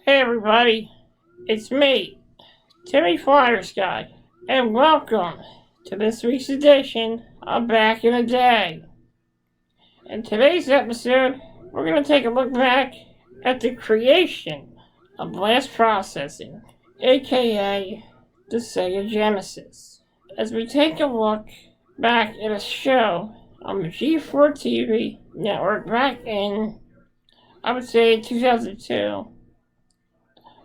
Hey everybody, it's me, Timmy Flyer Sky, and welcome to this week's edition of Back in the Day. In today's episode, we're going to take a look back at the creation of Blast Processing, aka the Sega Genesis, as we take a look back at a show on the G4 TV network back in, I would say, 2002.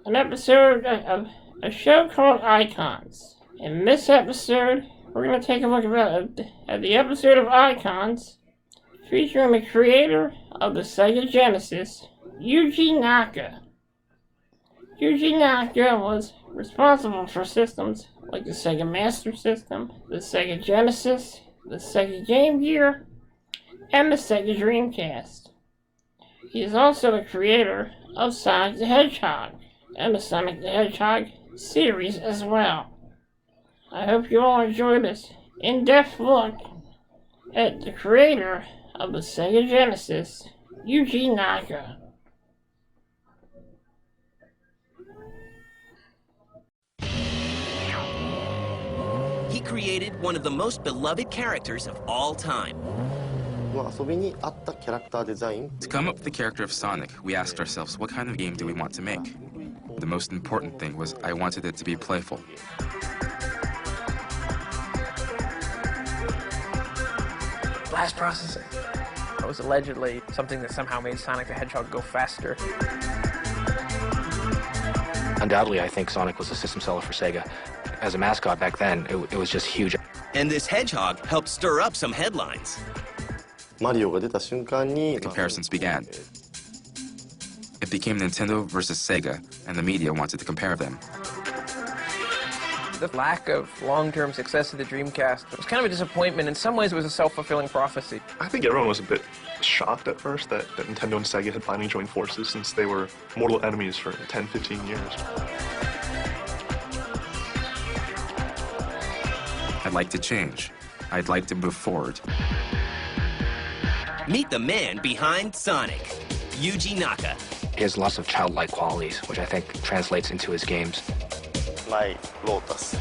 An episode of a show called Icons. In this episode, we're going to take a look at the episode of Icons featuring the creator of the Sega Genesis, Yuji Naka. Yuji Naka was responsible for systems like the Sega Master System, the Sega Genesis, the Sega Game Gear, and the Sega Dreamcast. He is also the creator of Sonic the Hedgehog and the Sonic the Hedgehog series as well. I hope you all enjoy this in-depth look at the creator of the Sega Genesis, Yuji Naka. He created one of the most beloved characters of all time. To come up with the character of Sonic, we asked ourselves, what kind of game do we want to make? The most important thing was I wanted it to be playful. Blast processing. It was allegedly something that somehow made Sonic the Hedgehog go faster. Undoubtedly, I think Sonic was a system seller for Sega. As a mascot back then, it was just huge. And this hedgehog helped stir up some headlines. The comparisons began. It became Nintendo versus Sega, and the media wanted to compare them. The lack of long-term success of the Dreamcast was kind of a disappointment. In some ways, it was a self-fulfilling prophecy. I think everyone was a bit shocked at first that Nintendo and Sega had finally joined forces, since they were mortal enemies for 10, 15 years. I'd like to change. I'd like to move forward. Meet the man behind Sonic, Yuji Naka. He has lots of childlike qualities, which I think translates into his games. My Lotus.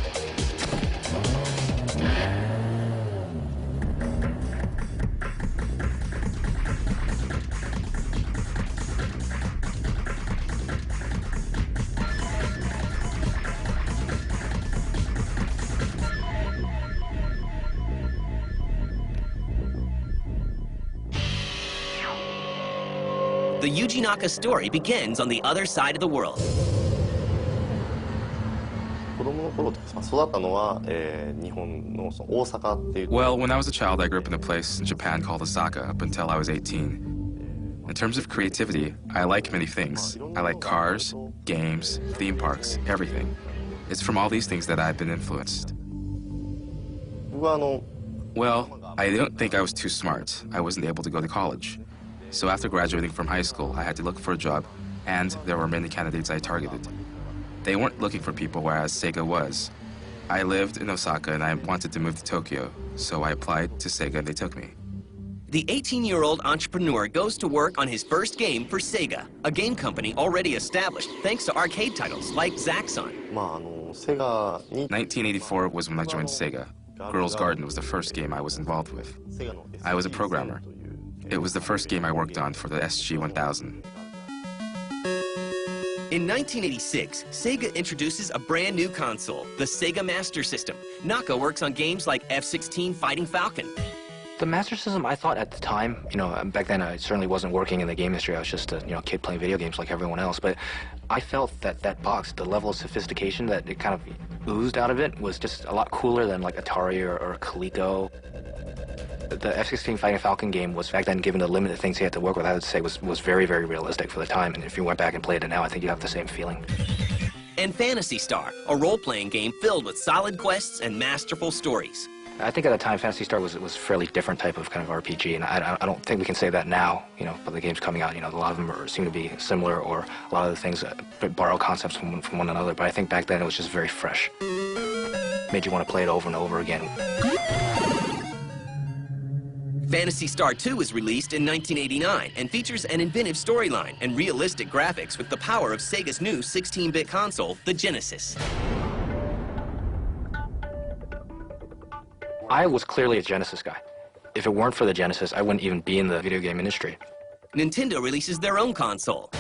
The Yuji Naka story begins on the other side of the world. Well, when I was a child, I grew up in a place in Japan called Osaka up until I was 18. In terms of creativity, I like many things. I like cars, games, theme parks, everything. It's from all these things that I've been influenced. Well, I don't think I was too smart. I wasn't able to go to college. So after graduating from high school, I had to look for a job, and there were many candidates I targeted. They weren't looking for people, whereas Sega was. I lived in Osaka, and I wanted to move to Tokyo, so I applied to Sega, and they took me. The 18-year-old entrepreneur goes to work on his first game for Sega, a game company already established thanks to arcade titles like Zaxxon. 1984 was when I joined Sega. Girls' Garden was the first game I was involved with. I was a programmer. It was the first game I worked on for the SG-1000. In 1986, Sega introduces a brand new console, the Sega Master System. Naka works on games like F-16 Fighting Falcon. The Master System, I thought at the time, back then I certainly wasn't working in the game industry. I was just a kid playing video games like everyone else. But I felt that that box, the level of sophistication that it kind of oozed out of it, was just a lot cooler than like Atari or Coleco. The F-16 Fighting Falcon game was, back then, given the limited things he had to work with, I would say was very, very realistic for the time. And if you went back and played it now, I think you'd have the same feeling. And Phantasy Star, a role-playing game filled with solid quests and masterful stories. I think at the time, Phantasy Star was a fairly different type of kind of RPG, and I don't think we can say that now, but the games coming out, a lot of them seem to be similar, or a lot of the things borrow concepts from one another, but I think back then it was just very fresh. Made you want to play it over and over again. Phantasy Star 2 was released in 1989 and features an inventive storyline and realistic graphics with the power of Sega's new 16-bit console, the Genesis. I was clearly a Genesis guy. If it weren't for the Genesis, I wouldn't even be in the video game industry. Nintendo releases their own console,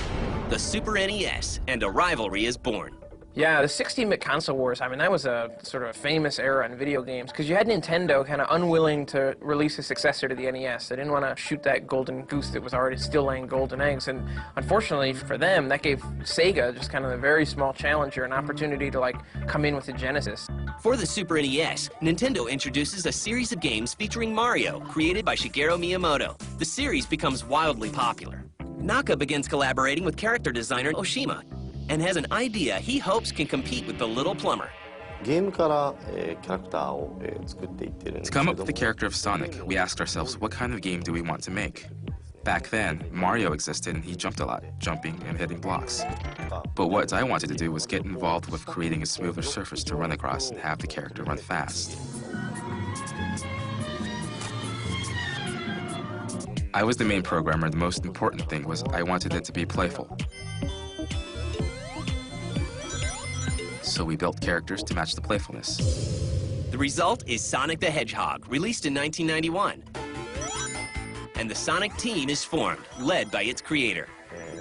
the Super NES, and a rivalry is born. Yeah, the 16-bit console wars, I mean, that was a sort of famous era in video games, because you had Nintendo kind of unwilling to release a successor to the NES. They didn't want to shoot that golden goose that was already still laying golden eggs, and unfortunately for them, that gave Sega, just kind of a very small challenger, an opportunity to, like, come in with the Genesis. For the Super NES, Nintendo introduces a series of games featuring Mario, created by Shigeru Miyamoto. The series becomes wildly popular. Naka begins collaborating with character designer Oshima, and has an idea he hopes can compete with the Little Plumber. ゲームからキャラクターを作っていってるんです To け come ど up with the character of Sonic, we asked ourselves, what kind of game do we want to make? Back then, Mario existed and he jumped a lot, jumping and hitting blocks. But what I wanted to do was get involved with creating a smoother surface to run across and have the character run fast. I was the main programmer, and the most important thing was I wanted it to be playful. So we built characters to match the playfulness. The result is Sonic the Hedgehog, released in 1991. And the Sonic team is formed, led by its creator.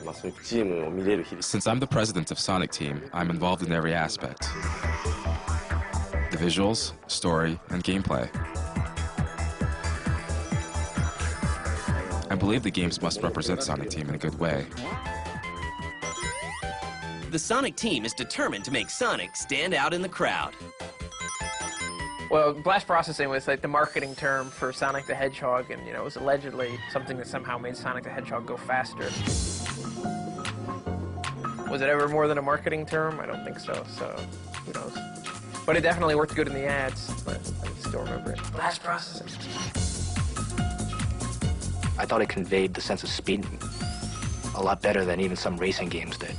まあそういうチームを見れる日々 Since I'm the president of Sonic Team, I'm involved in every aspect. The visuals, story, and gameplay. I believe the games must represent Sonic Team in a good way. The Sonic team is determined to make Sonic stand out in the crowd. Well, blast processing was like the marketing term for Sonic the Hedgehog, and, you know, it was allegedly something that somehow made Sonic the Hedgehog go faster. Was it ever more than a marketing term? I don't think so, so who knows. But it definitely worked good in the ads, but I still remember it. Blast processing. I thought it conveyed the sense of speed a lot better than even some racing games did.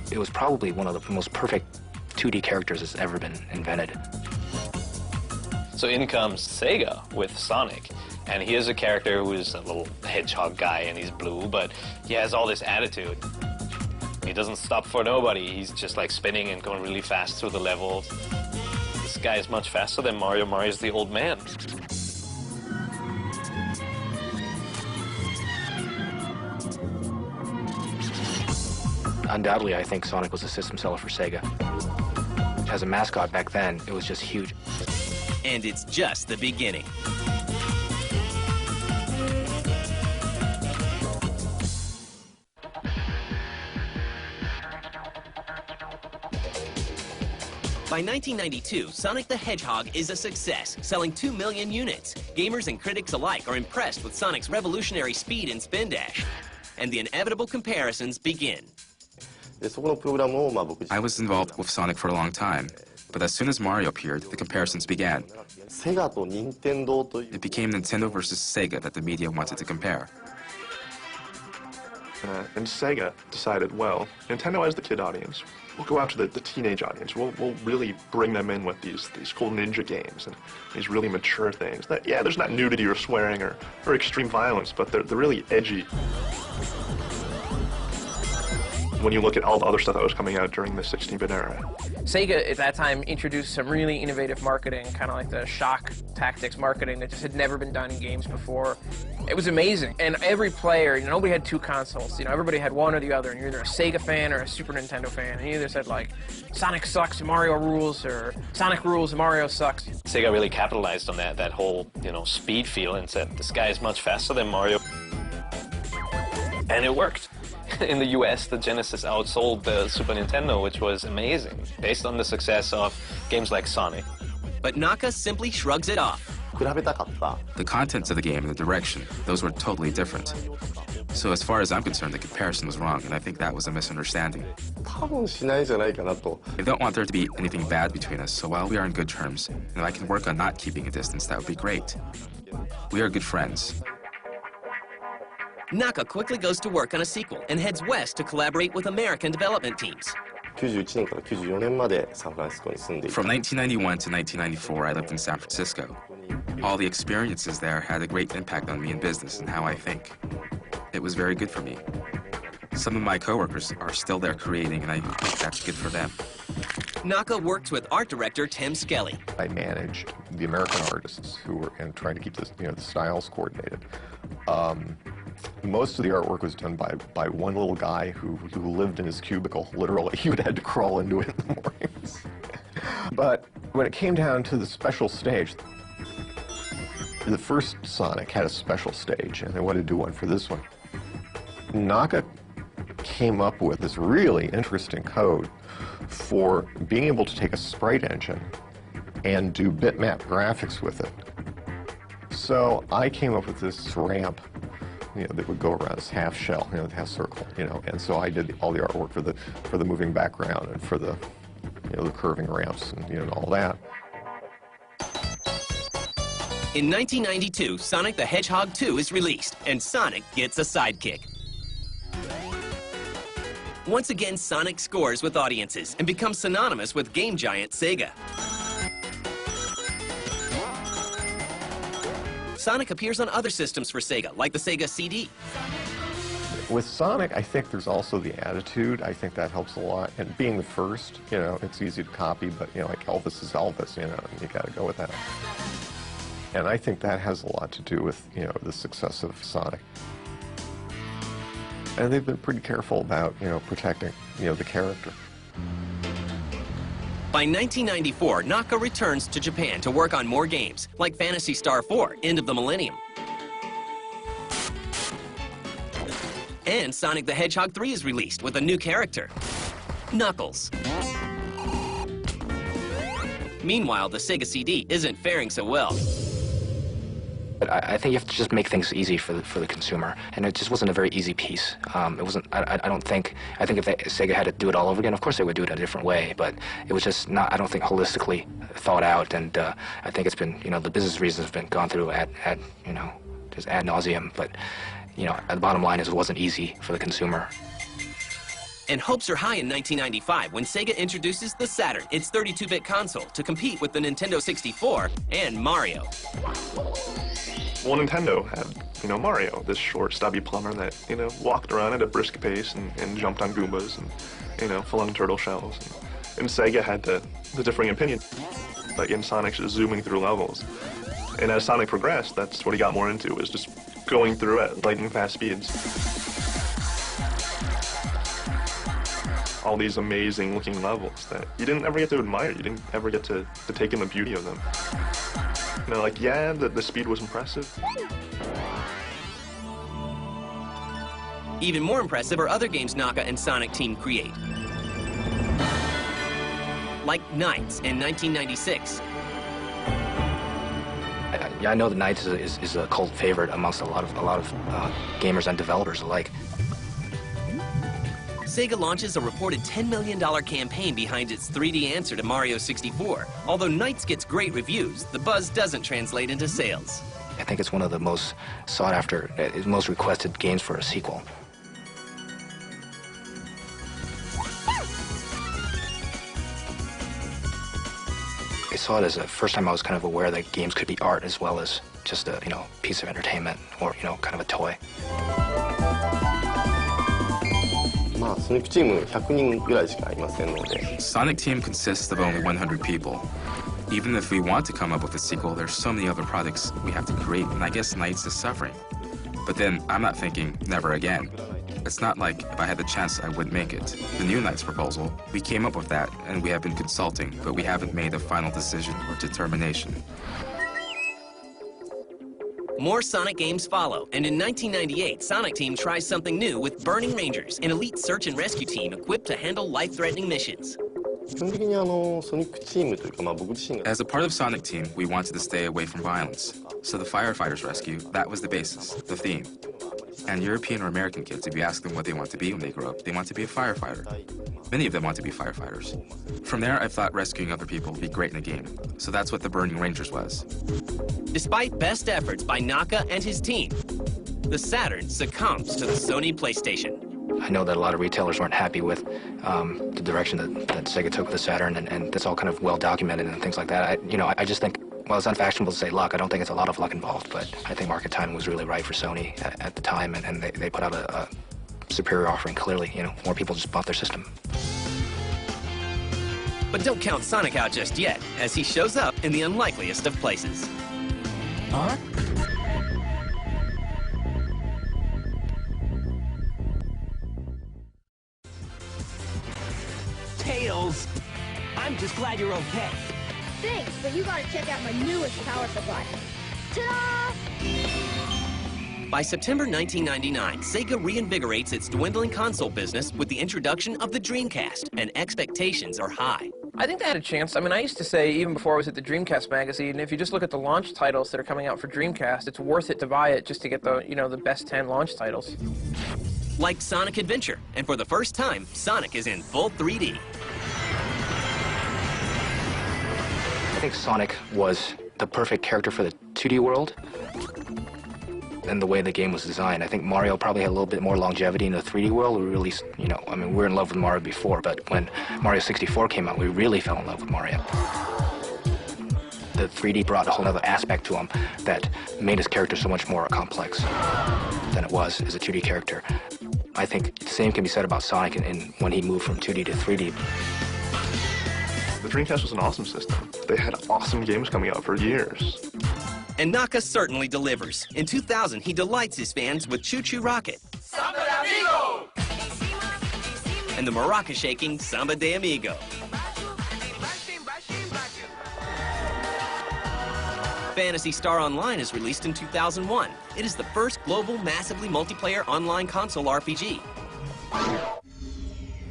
It was probably one of the most perfect 2D characters that's ever been invented. So in comes Sega with Sonic, and he is a character who is a little hedgehog guy, and he's blue, but he has all this attitude. He doesn't stop for nobody. He's just like spinning and going really fast through the levels. This guy is much faster than Mario. Mario's the old man. Undoubtedly, I think Sonic was a system seller for Sega. As a mascot back then, it was just huge. And it's just the beginning. By 1992, Sonic the Hedgehog is a success, selling 2 million units. Gamers and critics alike are impressed with Sonic's revolutionary speed and spin dash. And the inevitable comparisons begin. でそこのプログラムをまあ僕 I was involved with Sonic for a long time, but as soon as Mario appeared, the comparisons began. セガと任天堂という It became Nintendo versus Sega that the media wanted to compare. And Sega decided, well, Nintendo has the kid audience. We'll go after the teenage audience. We'll really bring them in with these cool ninja games and these really mature things. That, yeah, there's not nudity or swearing or extreme violence, but they're really edgy. When you look at all the other stuff that was coming out during the 16-bit era. Sega at that time introduced some really innovative marketing, kind of like the shock tactics marketing that just had never been done in games before. It was amazing. And every player, you know, nobody had two consoles. You know, everybody had one or the other, and you're either a Sega fan or a Super Nintendo fan. And you either said, like, Sonic sucks, Mario rules, or Sonic rules, Mario sucks. Sega really capitalized on that whole, you know, speed feel and said, this guy is much faster than Mario. And it worked. In the US, the Genesis outsold the Super Nintendo, which was amazing, based on the success of games like Sonic. But Naka simply shrugs it off. 比べたかった The contents of the game and the direction, those were totally different. So as far as I'm concerned, the comparison was wrong, and I think that was a misunderstanding. 多分しないんじゃないかなと I don't want there to be anything bad between us, so while we are in good terms, and if I can work on not keeping a distance, that would be great. We are good friends. Naka quickly goes to work on a sequel and heads west to collaborate with American development teams. 91年から94年までサンフランシスコに住んでいた From 1991 to 1994, I lived in San Francisco. All the experiences there had a great impact on me in business and how I think. It was very good for me. Some of my coworkers are still there creating, and I think that's good for them. Naka worked with art director Tim Skelly. I managed the American artists who were trying to keep this, the styles coordinated. Most of the artwork was done by one little guy who lived in his cubicle. Literally, he would have to crawl into it in the mornings. But when it came down to the special stage, the first Sonic had a special stage, and they wanted to do one for this one. Naka came up with this really interesting code for being able to take a sprite engine and do bitmap graphics with it. So I came up with this ramp, that would go around this half shell, half circle, and so I did all the artwork for the moving background and for the, the curving ramps and all that. In 1992, Sonic the Hedgehog 2 is released, and Sonic gets a sidekick. Once again, Sonic scores with audiences and becomes synonymous with game giant Sega. Sonic appears on other systems for Sega, like the Sega CD. With Sonic, I think there's also the attitude. I think that helps a lot. And being the first, it's easy to copy, but, like Elvis is Elvis, and you got to go with that. And I think that has a lot to do with, the success of Sonic. And they've been pretty careful about, protecting, the character. By 1994, Naka returns to Japan to work on more games, like Phantasy Star 4, End of the Millennium. And Sonic the Hedgehog 3 is released with a new character, Knuckles. Meanwhile, the Sega CD isn't faring so well. I think you have to just make things easy for the consumer, and it just wasn't a very easy piece. It wasn't. I don't think. I think if Sega had to do it all over again, of course they would do it a different way. But it was just not. I don't think holistically thought out, and I think it's been. The business reasons have been gone through just ad nauseum. But the bottom line is it wasn't easy for the consumer. And hopes are high in 1995 when Sega introduces the Saturn, its 32-bit console, to compete with the Nintendo 64 and Mario. Well, Nintendo had, Mario, this short, stubby plumber that, walked around at a brisk pace and jumped on Goombas and, fell on turtle shells. And Sega had the differing opinion. Like in Sonic's just zooming through levels. And as Sonic progressed, that's what he got more into, was just going through at lightning fast speeds. All these amazing looking levels that you didn't ever get to admire. You didn't ever get to take in the beauty of them. Yeah, the speed was impressive. Even more impressive are other games Naka and Sonic Team create. Like Knights in 1996. I know that Knights is a cult favorite amongst a lot of gamers and developers alike. Sega launches a reported $10 million campaign behind its 3D answer to Mario 64. Although Knights gets great reviews, the buzz doesn't translate into sales. I think it's one of the most sought after, most requested games for a sequel. I saw it as the first time I was kind of aware that games could be art as well as just a, piece of entertainment or, kind of a toy. Sonic Team consists of only 100 people. Even if we want to come up with a sequel, there's so many other products we have to create, and I guess Knights is suffering. But then I'm not thinking never again. It's not like if I had the chance I would make it. The new Knights proposal, we came up with that, and we have been consulting, but we haven't made a final decision or determination. More Sonic games follow, and in 1998, Sonic Team tries something new with Burning Rangers, an elite search and rescue team equipped to handle life-threatening missions. As a part of Sonic Team, we wanted to stay away from violence. So the firefighters rescue, that was the basis, the theme. And European or American kids, if you ask them what they want to be when they grow up, they want to be a firefighter. Many of them want to be firefighters. From there, I thought rescuing other people would be great in a game. So that's what the Burning Rangers was. Despite best efforts by Naka and his team, the Saturn succumbs to the Sony PlayStation. I know that a lot of retailers weren't happy with the direction that Sega took with the Saturn, and that's all kind of well documented and things like that. I just think Well, it's unfashionable to say luck. I don't think it's a lot of luck involved, but I think market timing was really right for Sony at the time, and they put out a superior offering, clearly. You know, more people just bought their system. But don't count Sonic out just yet, as he shows up in the unlikeliest of places. Huh? Tails! I'm just glad you're okay. Thanks, but you gotta check out my newest power supply. Ta-da! By September 1999, Sega reinvigorates its dwindling console business with the introduction of the Dreamcast, and expectations are high. I think they had a chance. I mean, I used to say, even before I was at the Dreamcast magazine, if you just look at the launch titles that are coming out for Dreamcast, it's worth it to buy it just to get the, the best 10 launch titles. Like Sonic Adventure, and for the first time, Sonic is in full 3D. I think Sonic was the perfect character for the 2D world and the way the game was designed. I think Mario probably had a little bit more longevity in the 3D world. We really, I mean, we were in love with Mario before, but when Mario 64 came out, we really fell in love with Mario. The 3D brought a whole other aspect to him that made his character so much more complex than it was as a 2D character. I think the same can be said about Sonic in when he moved from 2D to 3D. The Dreamcast was an awesome system. They had awesome games coming out for years. And Naka certainly delivers. In 2000, he delights his fans with Choo Choo Rocket. Samba de Amigo! And the maraca-shaking Samba de Amigo. Phantasy Star Online is released in 2001. It is the first global, massively multiplayer online console RPG.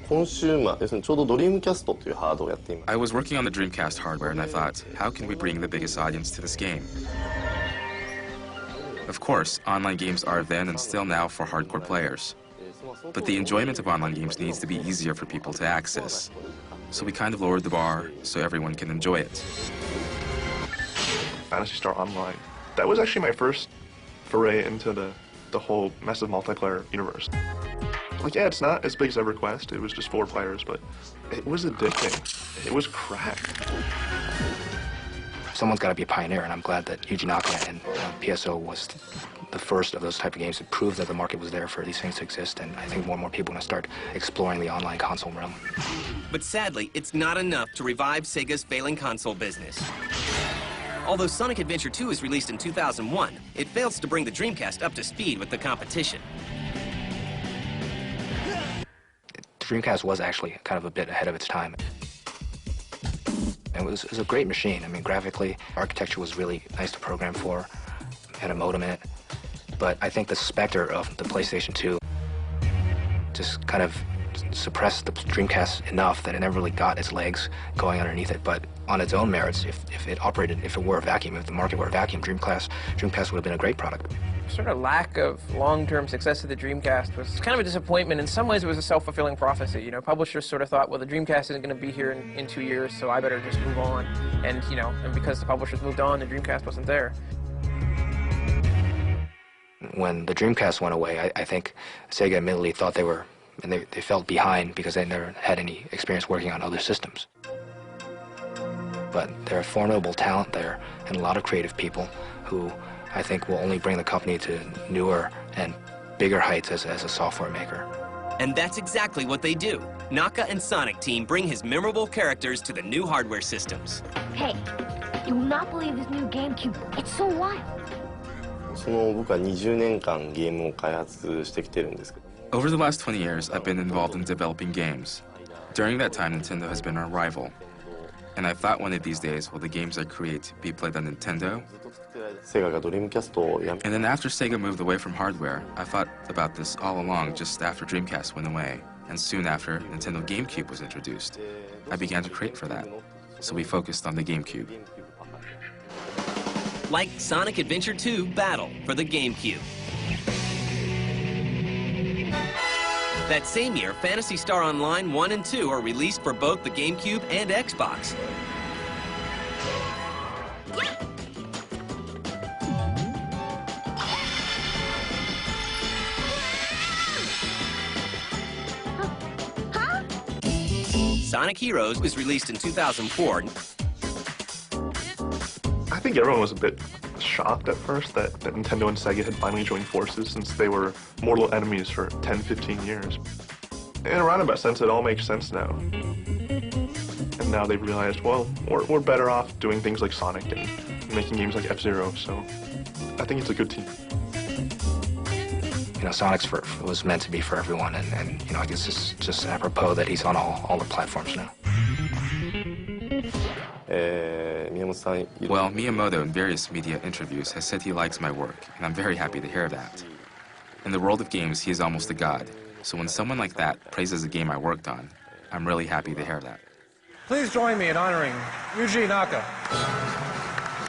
コンシューマー、要するにちょうどドリームキャストというハードをやっています。 I was working on the Dreamcast hardware and I thought, how can we bring the biggest audience to this game? Of course, online games are then and still now for hardcore players. But the enjoyment of online games needs to be easier for people to access. So we kind of lowered the bar so everyone can enjoy it. Phantasy Star Online. That was actually my first foray into the whole massive multiplayer universe. Like, yeah, it's not as big as EverQuest. It was just 4 players, but it was addicting. It was crack. Someone's got to be a pioneer, and I'm glad that Yuji Naka and PSO was the first of those type of games that proved that the market was there for these things to exist, and I think more and more people are going to start exploring the online console realm. But sadly, it's not enough to revive Sega's failing console business. Although Sonic Adventure 2 is released in 2001, it fails to bring the Dreamcast up to speed with the competition. The Dreamcast was actually kind of a bit ahead of its time. It was a great machine. I mean, graphically, architecture was really nice to program for. It had a modem in it. But I think the specter of the PlayStation 2 just kind of suppressed the Dreamcast enough that it never really got its legs going underneath it. But on its own merits, if it operated, if it were a vacuum, if the market were a vacuum, Dreamcast would have been a great product. Sort of lack of long-term success of the Dreamcast was kind of a disappointment. In some ways, it was a self-fulfilling prophecy. You know, publishers sort of thought, well, the Dreamcast isn't going to be here in 2 years, so I better just move on. And, and because the publishers moved on, the Dreamcast wasn't there. When the Dreamcast went away, I think Sega admittedly thought they felt behind because they never had any experience working on other systems. But there are formidable talent there and a lot of creative people who I think will only bring the company to newer and bigger heights as a software maker. And that's exactly what they do. Naka and Sonic Team bring his memorable characters to the new hardware systems. Hey, you will not believe this new GameCube. It's so wild. その僕は20年間ゲームを開発してきてるんですけど。 Over the last 20 years, I've been involved in developing games. During that time, Nintendo has been our rival. And I thought one of these days, will the games I create be played on Nintendo? セガがドリームキャストをやめ And then after Sega moved away from hardware, I thought about this all along just after Dreamcast went away. And soon after, Nintendo GameCube was introduced. I began to create for that. So we focused on the GameCube. Like Sonic Adventure 2 Battle for the GameCube. That same year, Phantasy Star Online 1 and 2 are released for both the GameCube and Xbox. Sonic Heroes was released in 2004. At think everyone was a bit shocked at first that Nintendo and Sega had finally joined forces, since they were mortal enemies for 10, 15 years. In a roundabout sense, it all makes sense now. And now they've realized, well, we're better off doing things like Sonic and making games like F-Zero, so I think it's a good team. You know, Sonic's was meant to be for everyone, and you know, I guess it's just apropos that he's on all the platforms now. Well, Miyamoto in various media interviews has said he likes my work, and I'm very happy to hear that. In the world of games, he is almost a god, so when someone like that praises a game I worked on, I'm really happy to hear that. Please join me in honoring Yuji Naka.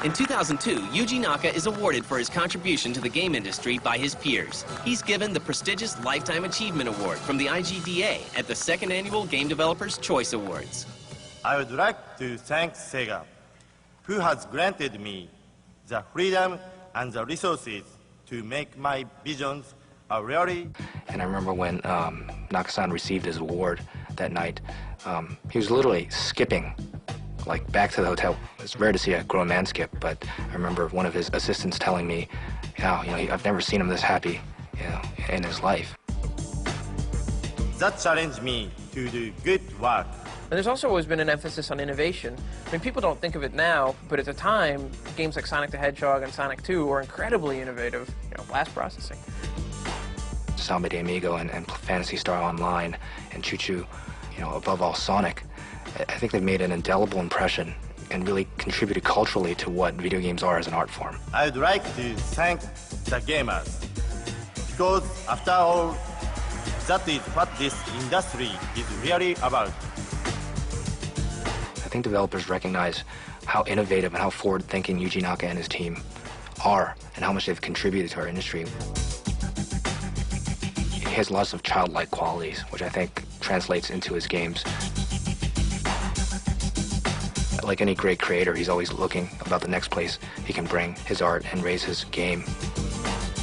In 2002, Yuji Naka is awarded for his contribution to the game industry by his peers. He's given the prestigious Lifetime Achievement Award from the IGDA at the second annual Game Developers' Choice Awards. I would like to thank Sega, who has granted me the freedom and the resources to make my visions a reality. And I remember when Naka-san received his award that night, he was literally skipping, like, back to the hotel. It's rare to see a grown man skip, but I remember one of his assistants telling me, yeah, you know, I've never seen him this happy, you know, in his life. That challenged me to do good work. And there's also always been an emphasis on innovation. I mean, people don't think of it now, but at the time, games like Sonic the Hedgehog and Sonic 2 were incredibly innovative, you know, blast processing. Samba de Amigo and Phantasy Star Online and Choo Choo, you know, above all Sonic, I think they've made an indelible impression and really contributed culturally to what video games are as an art form. I would like to thank the gamers, because after all, that is what this industry is really about. I think developers recognize how innovative and how forward-thinking Yuji Naka and his team are and how much they've contributed to our industry. He has lots of childlike qualities, which I think translates into his games. Like any great creator, he's always looking about the next place he can bring his art and raise his game.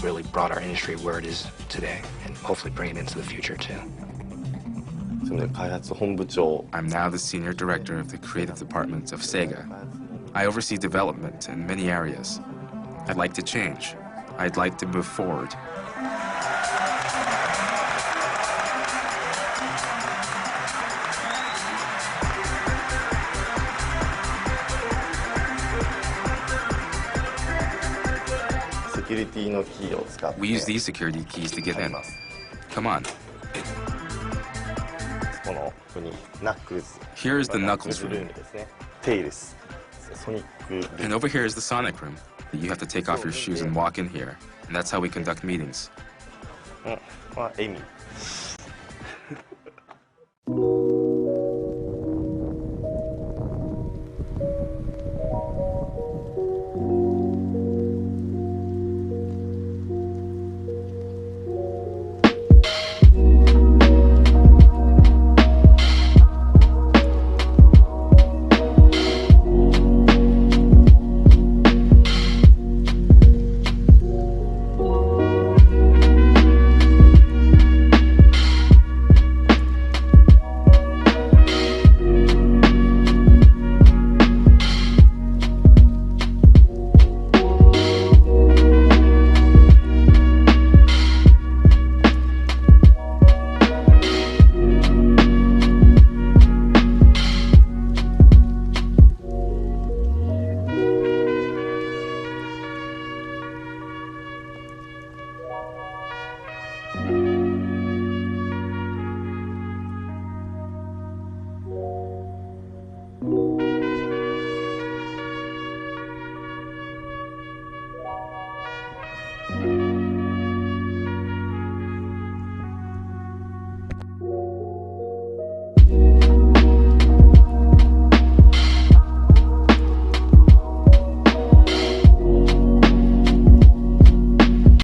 Really brought our industry where it is today, and hopefully bring it into the future too. I'm now the senior director of the creative department of Sega. I oversee development in many areas. I'd like to change. I'd like to move forward. We use these security keys to get in. Come on. Here is the Knuckles room. And over here is the Sonic room. You have to take off your shoes and walk in here. And that's how we conduct meetings.